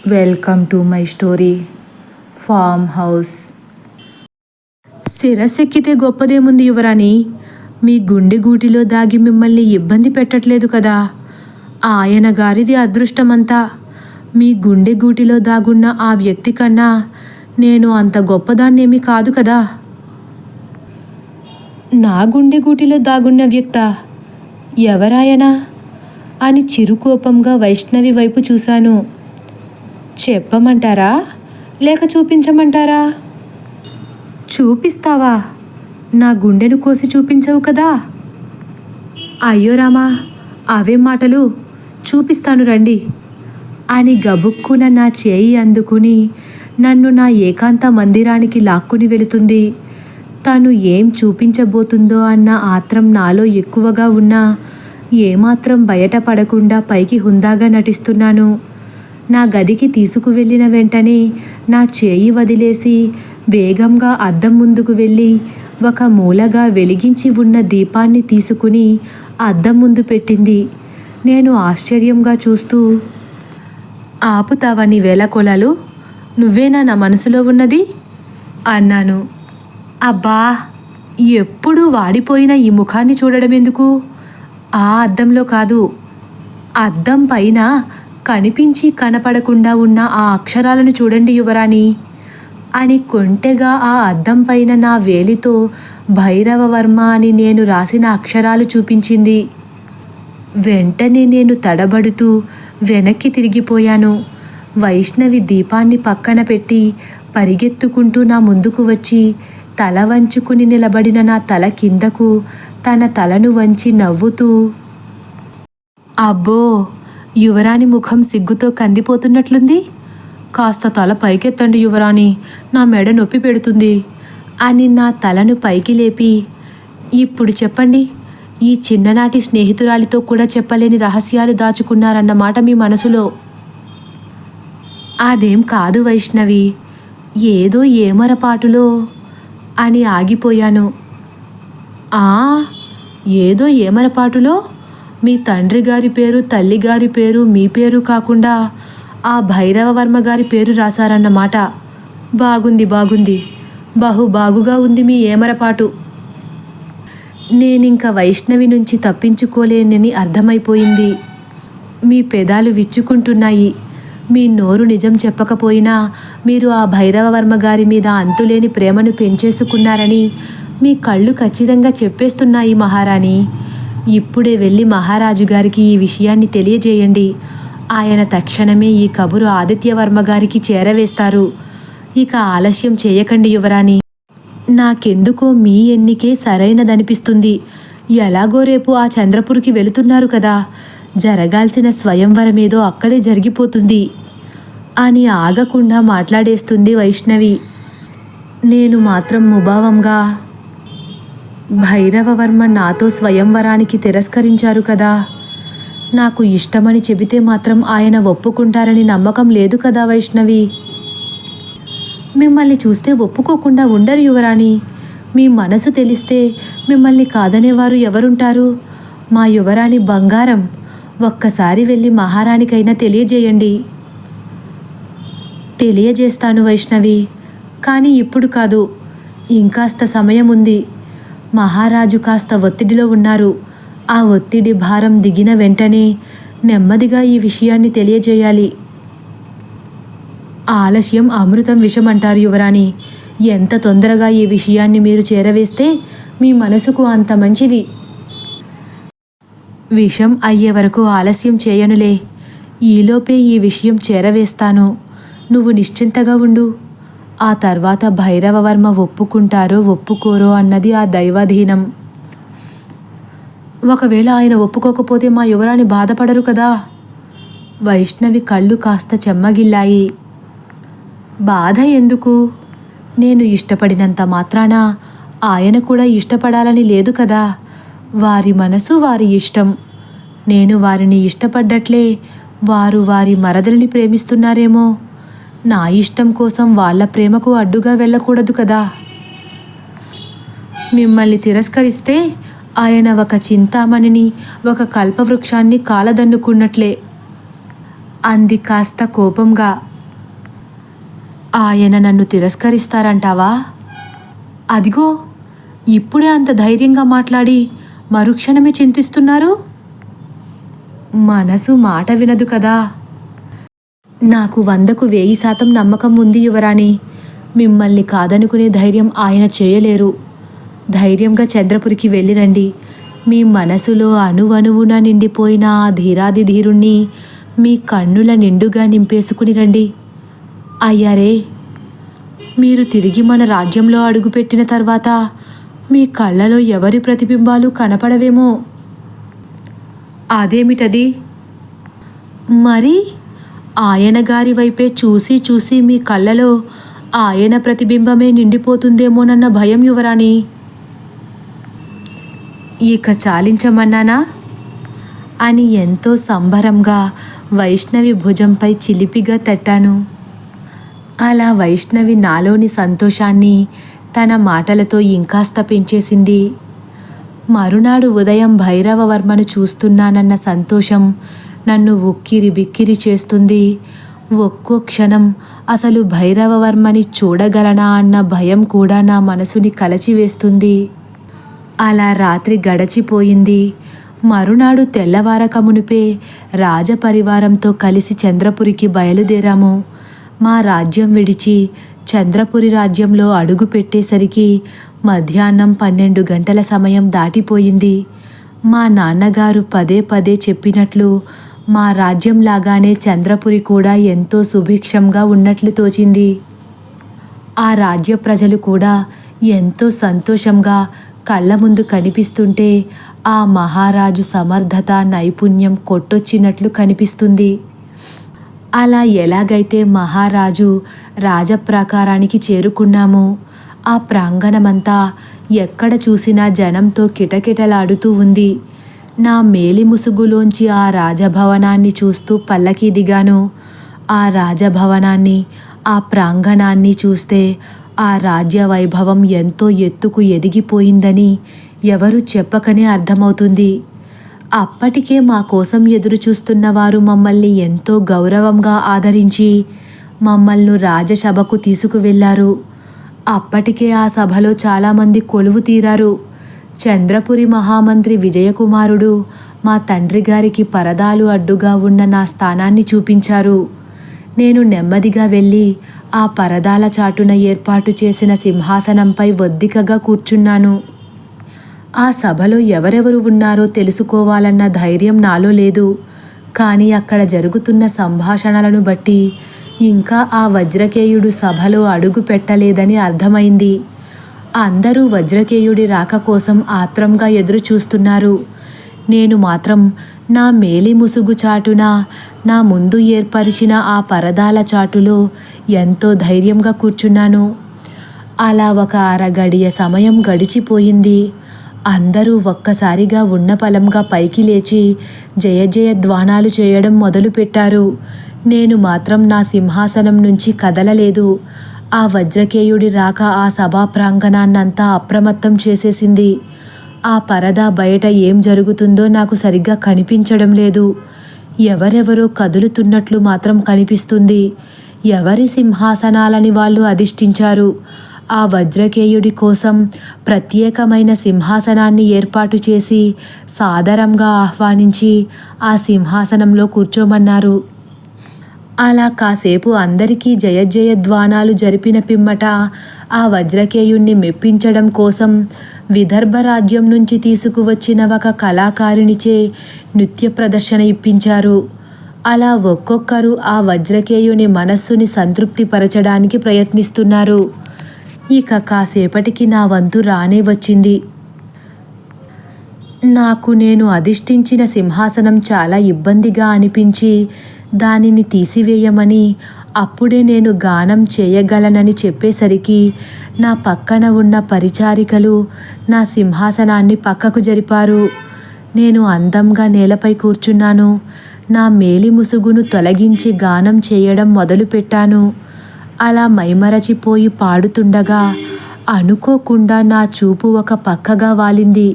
Welcome to my story farm house. శిరస్సెక్కితే గొప్పదేముంది యువరాణి, మీ గుండె గూటిలో దాగి మిమ్మల్ని ఇబ్బంది పెట్టట్లేదు కదా. ఆయన గారిది అదృష్టమంతా. మీ గుండె గూటిలో దాగున్న ఆ వ్యక్తి కన్నా నేను అంత గొప్పదాన్నేమీ కాదు కదా. నా గుండె గూటిలో దాగున్న వ్యక్తా? ఎవరాయనా అని చిరుకోపంగా వైష్ణవి వైపు చూశాను. చెప్పమంటారా లేక చూపించమంటారా? చూపిస్తావా? నా గుండెను కోసి చూపించవు కదా. అయ్యో రామా, అవేం మాటలు, చూపిస్తాను రండి అని గబుక్కున నా చేయి అందుకుని నన్ను నా ఏకాంత మందిరానికి లాక్కుని వెళుతుంది. తను ఏం చూపించబోతుందో అన్న ఆత్రం నాలో ఎక్కువగా ఉన్నా ఏమాత్రం బయటపడకుండా పైకి హుందాగా నటిస్తున్నాను. నా గదికి తీసుకువెళ్ళిన వెంటనే నా చేయి వదిలేసి వేగంగా అద్దం ముందుకు వెళ్ళి ఒక మూలగా వెలిగించి ఉన్న దీపాన్ని తీసుకుని అద్దం ముందు పెట్టింది. నేను ఆశ్చర్యంగా చూస్తూ, ఆపుతావా నీ వేళకోళాలు? నువ్వేనా నా మనసులో ఉన్నది అన్నాను. అబ్బా, ఎప్పుడూ వాడిపోయిన ఈ ముఖాన్ని చూడడం ఎందుకు? ఆ అద్దంలో కాదు, అద్దం పైన కనిపించి కనపడకుండా ఉన్న ఆ అక్షరాలను చూడండి యువరాణి అని కొంటెగా ఆ అద్దం పైన నా వేలితో భైరవవర్మ అని నేను రాసిన అక్షరాలు చూపించింది. వెంటనే నేను తడబడుతూ వెనక్కి తిరిగిపోయాను. వైష్ణవి దీపాన్ని పక్కన పెట్టి పరిగెత్తుకుంటూ నా ముందుకు వచ్చి తల వంచుకుని నిలబడిన నా తల కిందకు తన తలను వంచి నవ్వుతూ, అబ్బో, యువరాణి ముఖం సిగ్గుతో కందిపోతున్నట్లుంది. కాస్త తల పైకెత్తండి యువరాణి, నా మెడ నొప్పి పెడుతుంది అని నా తలను పైకి లేపి, ఇప్పుడు చెప్పండి, ఈ చిన్ననాటి స్నేహితురాలితో కూడా చెప్పలేని రహస్యాలు దాచుకున్నారన్నమాట మీ మనసులో. అదేం కాదు వైష్ణవి, ఏదో ఏమరపాటులో అని ఆగిపోయాను. ఏదో ఏమరపాటులో మీ తండ్రి గారి పేరు, తల్లిగారి పేరు, మీ పేరు కాకుండా ఆ భైరవవర్మ గారి పేరు రాశారన్నమాట. బాగుంది బాగుంది, బాగుగా ఉంది మీ ఏమరపాటు. నేనింక వైష్ణవి నుంచి తప్పించుకోలేనని అర్థమైపోయింది. మీ పెదాలు విచ్చుకుంటున్నాయి. మీ నోరు నిజం చెప్పకపోయినా మీరు ఆ భైరవవర్మ గారి మీద అంతులేని ప్రేమను పెంచేసుకున్నారని మీ కళ్ళు ఖచ్చితంగా చెప్పేస్తున్నాయి మహారాణి. ఇప్పుడే వెళ్ళి మహారాజు గారికి ఈ విషయాన్ని తెలియజేయండి. ఆయన తక్షణమే ఈ కబురు ఆదిత్యవర్మ గారికి చేరవేస్తారు. ఇక ఆలస్యం చేయకండి యువరాణి. నాకెందుకో మీ ఎన్నికే సరైనదనిపిస్తుంది. ఎలాగో రేపు ఆ చంద్రపురికి వెళుతున్నారు కదా, జరగాల్సిన స్వయంవరమేదో అక్కడే జరిగిపోతుంది అని ఆగకుండా మాట్లాడేస్తుంది వైష్ణవి. నేను మాత్రం ముభావంగా, భైరవవర్మ నాతో స్వయంవరానికి తిరస్కరించారు కదా, నాకు ఇష్టమని చెబితే మాత్రం ఆయన ఒప్పుకుంటారని నమ్మకం లేదు కదా వైష్ణవి. మిమ్మల్ని చూస్తే ఒప్పుకోకుండా ఉండరు యువరాణి. మీ మనసు తెలిస్తే మిమ్మల్ని కాదనేవారు ఎవరుంటారు? మా యువరాణి బంగారం. ఒక్కసారి వెళ్ళి మహారాణికైనా తెలియజేయండి. తెలియజేస్తాను వైష్ణవి, కానీ ఇప్పుడు కాదు, ఇంకాస్త సమయం ఉంది. మహారాజు కాస్త ఒత్తిడిలో ఉన్నారు. ఆ ఒత్తిడి భారం దిగిన వెంటనే నెమ్మదిగా ఈ విషయాన్ని తెలియజేయాలి. ఆలస్యం అమృతం విషం అంటారు యువరాణి. ఎంత తొందరగా ఈ విషయాన్ని మీరు చేరవేస్తే మీ మనసుకు అంత మంచిది. విషం అయ్యే వరకు ఆలస్యం చేయనులే. ఈలోపే ఈ విషయం చేరవేస్తాను. నువ్వు నిశ్చింతగా ఉండు. ఆ తర్వాత భైరవవర్మ ఒప్పుకుంటారో ఒప్పుకోరో అన్నది ఆ దైవాధీనం. ఒకవేళ ఆయన ఒప్పుకోకపోతే మా యువరాణి బాధపడరు కదా. వైష్ణవి కళ్ళు కాస్త చెమ్మగిల్లాయి. బాధ ఎందుకు? నేను ఇష్టపడినంత మాత్రాన ఆయన కూడా ఇష్టపడాలని లేదు కదా. వారి మనసు వారి ఇష్టం. నేను వారిని ఇష్టపడ్డట్లే వారు వారి మరదలిని ప్రేమిస్తున్నారేమో. నా ఇష్టం కోసం వాళ్ళ ప్రేమకు అడ్డుగా వెళ్ళకూడదు కదా. మిమ్మల్ని తిరస్కరిస్తే ఆయన ఒక చింతామణిని, ఒక కల్పవృక్షాన్ని కాలదన్నుకున్నట్లే అంది కాస్త కోపంగా. ఆయన నన్ను తిరస్కరిస్తారంటావా? అదిగో ఇప్పుడే అంత ధైర్యంగా మాట్లాడి మరుక్షణమే చింతిస్తున్నారు. మనసు మాట వినదు కదా. నాకు 100కు 1000% నమ్మకం ఉంది యువరాణి. మిమ్మల్ని కాదనుకునే ధైర్యం ఆయన చేయలేరు. ధైర్యంగా చంద్రపురికి వెళ్ళిరండి. మీ మనసులో అణువణువున నిండిపోయిన ఆ ధీరాది ధీరుణ్ణి మీ కన్నుల నిండుగా నింపేసుకుని రండి. అయ్యారే, మీరు తిరిగి మన రాజ్యంలో అడుగుపెట్టిన తర్వాత మీ కళ్ళలో ఎవరి ప్రతిబింబాలు కనపడవేమో. అదేమిటది? మరి ఆయన గారి వైపే చూసి చూసి మీ కళ్ళలో ఆయన ప్రతిబింబమే నిండిపోతుందేమోనన్న భయం యువరాణి. ఇక చాలించమన్నానా అని ఎంతో సంబరంగా వైష్ణవి భుజంపై చిలిపిగా తట్టాను. అలా వైష్ణవి నాలోని సంతోషాన్ని తన మాటలతో ఇంకాస్త పెంచేసింది. మరునాడు ఉదయం భైరవవర్మను చూస్తున్నానన్న సంతోషం నన్ను ఉక్కిరి బిక్కిరి చేస్తుంది. ఒక్కో క్షణం అసలు భైరవవర్మని చూడగలనా అన్న భయం కూడా నా మనసుని కలచివేస్తుంది. అలా రాత్రి గడచిపోయింది. మరునాడు తెల్లవారక మునిపే రాజపరివారంతో కలిసి చంద్రపురికి బయలుదేరాము. మా రాజ్యం విడిచి చంద్రపురి రాజ్యంలో అడుగు పెట్టేసరికి మధ్యాహ్నం 12 గంటల సమయం దాటిపోయింది. మా నాన్నగారు పదే పదే చెప్పినట్లు మా రాజ్యంలాగానే చంద్రపురి కూడా ఎంతో సుభిక్షంగా ఉన్నట్లు తోచింది. ఆ రాజ్య ప్రజలు కూడా ఎంతో సంతోషంగా కళ్ళ ముందు కనిపిస్తుంటే ఆ మహారాజు సమర్థత నైపుణ్యం కొట్టొచ్చినట్లు కనిపిస్తుంది. అలా ఎలాగైతే మహారాజు రాజప్రాకారానికి చేరుకున్నామో ఆ ప్రాంగణమంతా ఎక్కడ చూసినా జనంతో కిటకిటలాడుతూ ఉంది. నా మేలి ముసుగులోంచి ఆ రాజభవనాన్ని చూస్తూ పల్లకి దిగాను. ఆ రాజభవనాన్ని, ఆ ప్రాంగణాన్ని చూస్తే ఆ రాజ్య వైభవం ఎంతో ఎత్తుకు ఎదిగిపోయిందని ఎవరు చెప్పకనే అర్థమవుతుంది. అప్పటికే మా కోసం ఎదురు చూస్తున్న వారు మమ్మల్ని ఎంతో గౌరవంగా ఆదరించి మమ్మల్ని రాజసభకు తీసుకువెళ్లారు. అప్పటికే ఆ సభలో చాలామంది కొలువు తీరారు. చంద్రపురి మహామంత్రి విజయకుమారుడు మా తండ్రి గారికి పరదాలు అడ్డుగా ఉన్న నా స్థానాన్ని చూపించారు. నేను నెమ్మదిగా వెళ్ళి ఆ పరదాల చాటున ఏర్పాటు చేసిన సింహాసనంపై ఒద్దికగా కూర్చున్నాను. ఆ సభలో ఎవరెవరు ఉన్నారో తెలుసుకోవాలన్న ధైర్యం నాలో లేదు. కానీ అక్కడ జరుగుతున్న సంభాషణలను బట్టి ఇంకా ఆ వజ్రకేయుడు సభలో అడుగు పెట్టలేదని అర్థమైంది. అందరూ వజ్రకేయుడి రాక కోసం ఆత్రంగా ఎదురు చూస్తున్నారు. నేను మాత్రం నా మేలి ముసుగు చాటున నా ముందు ఏర్పరిచిన ఆ పరదాల చాటులో ఎంతో ధైర్యంగా కూర్చున్నాను. అలా ఒక అరగడియ సమయం గడిచిపోయింది. అందరూ ఒక్కసారిగా ఉన్నపలంగా పైకి లేచి జయ జయధ్వానాలు చేయడం మొదలుపెట్టారు. నేను మాత్రం నా సింహాసనం నుంచి కదలలేదు. ఆ వజ్రకేయుడి రాక ఆ సభా ప్రాంగణాన్నంతా అప్రమత్తం చేసేసింది. ఆ పరదా బయట ఏం జరుగుతుందో నాకు సరిగ్గా కనిపించడం లేదు. ఎవరెవరో కదులుతున్నట్లు మాత్రం కనిపిస్తుంది. ఎవరి సింహాసనాలని వాళ్ళు అధిష్ఠించారు. ఆ వజ్రకేయుడి కోసం ప్రత్యేకమైన సింహాసనాన్ని ఏర్పాటు చేసి సాదరంగా ఆహ్వానించి ఆ సింహాసనంలో కూర్చోమన్నారు. అలా కాసేపు అందరికీ జయజయధ్వానాలు జరిపిన పిమ్మట ఆ వజ్రకేయుణ్ణి మెప్పించడం కోసం విదర్భ రాజ్యం నుంచి తీసుకువచ్చిన ఒక కళాకారునిచే నృత్య ప్రదర్శన ఇప్పించారు. అలా ఒక్కొక్కరు ఆ వజ్రకేయుని మనస్సుని సంతృప్తిపరచడానికి ప్రయత్నిస్తున్నారు. ఇక కాసేపటికి నా వంతు రానే వచ్చింది. నాకు నేను అధిష్ఠించిన సింహాసనం చాలా ఇబ్బందిగా అనిపించి దానిని తీసివేయమని అప్పుడే నేను గానం చేయగలనని చెప్పేసరికి నా పక్కన ఉన్న పరిచారికలు నా సింహాసనాన్ని పక్కకు జరిపారు. నేను అందంగా నేలపై కూర్చున్నాను. నా మేలి ముసుగును తొలగించి గానం చేయడం మొదలుపెట్టాను. అలా మైమరచిపోయి పాడుతుండగా అనుకోకుండా నా చూపు ఒక పక్కగా వాలింది.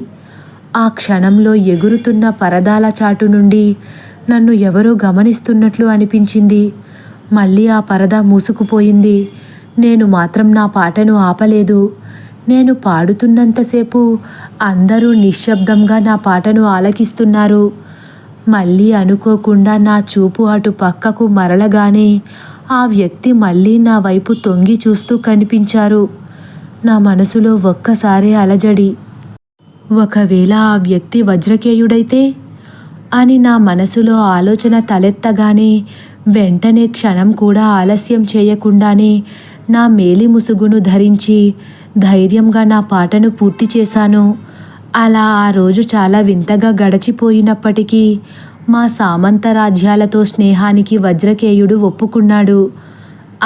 ఆ క్షణంలో ఎగురుతున్న పరదాల చాటు నుండి నన్ను ఎవరో గమనిస్తున్నట్లు అనిపించింది. మళ్ళీ ఆ పరదా మూసుకుపోయింది. నేను మాత్రం నా పాటను ఆపలేదు. నేను పాడుతున్నంతసేపు అందరూ నిశ్శబ్దంగా నా పాటను ఆలకిస్తున్నారు. మళ్ళీ అనుకోకుండా నా చూపు అటు పక్కకు మరలగానే ఆ వ్యక్తి మళ్ళీ నా వైపు తొంగి చూస్తూ కనిపించారు. నా మనసులో ఒక్కసారే అలజడి. ఒకవేళ ఆ వ్యక్తి వజ్రకేయుడైతే అని నా మనసులో ఆలోచన తలెత్తగానే వెంటనే క్షణం కూడా ఆలస్యం చేయకుండానే నా మేలి ముసుగును ధరించి ధైర్యంగా నా పాటను పూర్తి చేశాను. అలా ఆ రోజు చాలా వింతగా గడిచిపోయినప్పటికీ మా సామంత రాజ్యాలతో స్నేహానికి వజ్రకేయుడు ఒప్పుకున్నాడు.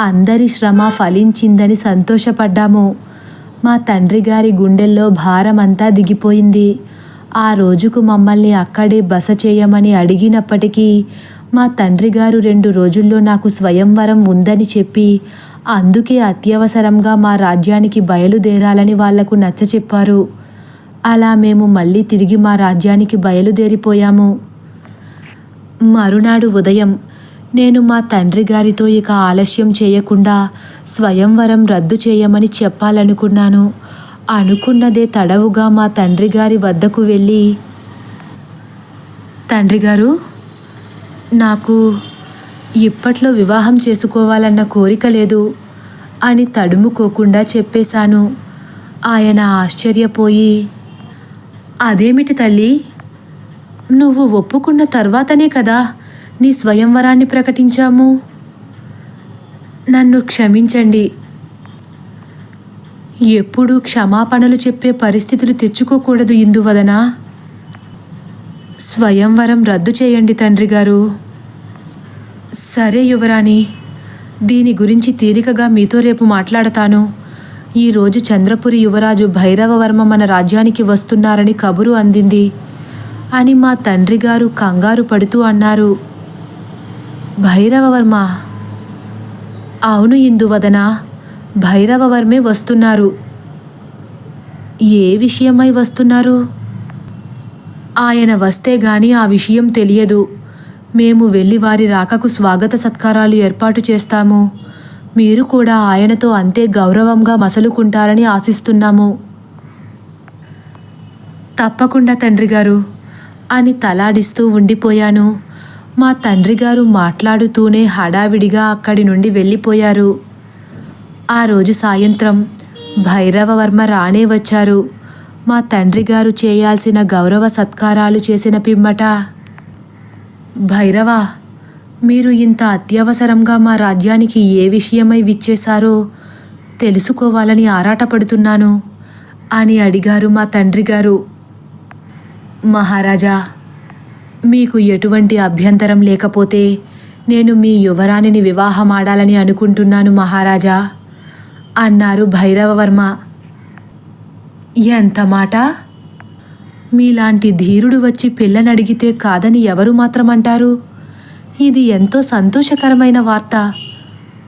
అందరి శ్రమ ఫలించిందని సంతోషపడ్డాము. మా తండ్రి గారి గుండెల్లో భారమంతా దిగిపోయింది. ఆ రోజుకు మమ్మల్ని అక్కడే బస చేయమని అడిగినప్పటికీ మా తండ్రి గారు 2 రోజుల్లో నాకు స్వయంవరం ఉందని చెప్పి అందుకే అత్యవసరంగా మా రాజ్యానికి బయలుదేరాలని వాళ్లకు నచ్చచెప్పారు. అలా మేము మళ్ళీ తిరిగి మా రాజ్యానికి బయలుదేరిపోయాము. మరునాడు ఉదయం నేను మా తండ్రి గారితో ఇక ఆలస్యం చేయకుండా స్వయంవరం రద్దు చేయమని చెప్పాలనుకున్నాను. అనుకున్నదే తడవుగా మా తండ్రి గారి వద్దకు వెళ్ళి, తండ్రి గారు, నాకు ఇప్పట్లో వివాహం చేసుకోవాలన్న కోరిక లేదు అని తడుముకోకుండా చెప్పేశాను. ఆయన ఆశ్చర్యపోయి, అదేమిటి తల్లి, నువ్వు ఒప్పుకున్న తర్వాతనే కదా నీ స్వయంవరాన్ని ప్రకటించాము. నన్ను క్షమించండి. ఎప్పుడూ క్షమాపణలు చెప్పే పరిస్థితులు తెచ్చుకోకూడదు ఇందువదన. స్వయంవరం రద్దు చేయండి తండ్రి గారు. సరే యువరాణి, దీని గురించి తీరికగా మీతో రేపు మాట్లాడతాను. ఈరోజు చంద్రపురి యువరాజు భైరవవర్మ మన రాజ్యానికి వస్తున్నారని కబురు అందింది అని మా తండ్రి గారు కంగారు పడుతూ అన్నారు. భైరవవర్మ? అవును ఇందువదన, భైరవవర్మే వస్తున్నారు. ఏ విషయమై వస్తున్నారు? ఆయన వస్తే గాని ఆ విషయం తెలియదు. మేము వెళ్ళి వారి రాకకు స్వాగత సత్కారాలు ఏర్పాటు చేస్తాము. మీరు కూడా ఆయనతో అంతే గౌరవంగా మసలుకుంటారని ఆశిస్తున్నాము. తప్పకుండా తండ్రి గారు అని తలాడిస్తూ ఉండిపోయాను. మా తండ్రి గారు మాట్లాడుతూనే హడావిడిగా అక్కడి నుండి వెళ్ళిపోయారు. ఆ రోజు సాయంత్రం భైరవవర్మ రానే వచ్చారు. మా తండ్రి గారు చేయాల్సిన గౌరవ సత్కారాలు చేసిన పిమ్మట, భైరవ, మీరు ఇంత అత్యవసరంగా మా రాజ్యానికి ఏ విషయమై విచ్చేశారో తెలుసుకోవాలని ఆరాటపడుతున్నాను అని అడిగారు మా తండ్రి గారు. మహారాజా, మీకు ఎటువంటి అభ్యంతరం లేకపోతే నేను మీ యువరాణిని వివాహమాడాలని అనుకుంటున్నాను మహారాజా అన్నారు భైరవవర్మ. ఎంత మాట! మీలాంటి ధీరుడు వచ్చి పిల్లనడిగితే కాదని ఎవరు మాత్రం అంటారు? ఇది ఎంతో సంతోషకరమైన వార్త.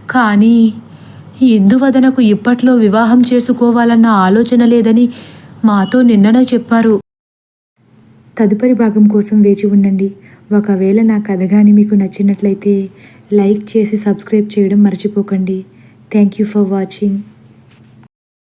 కానీ ఇందువదనకు ఇప్పట్లో వివాహం చేసుకోవాలన్న ఆలోచన లేదని మాతో నిన్ననే చెప్పారు. తదుపరి భాగం కోసం వేచి ఉండండి. ఒకవేళ నా కథ కానీ మీకు నచ్చినట్లయితే లైక్ చేసి సబ్స్క్రైబ్ చేయడం మర్చిపోకండి. Thank you for watching.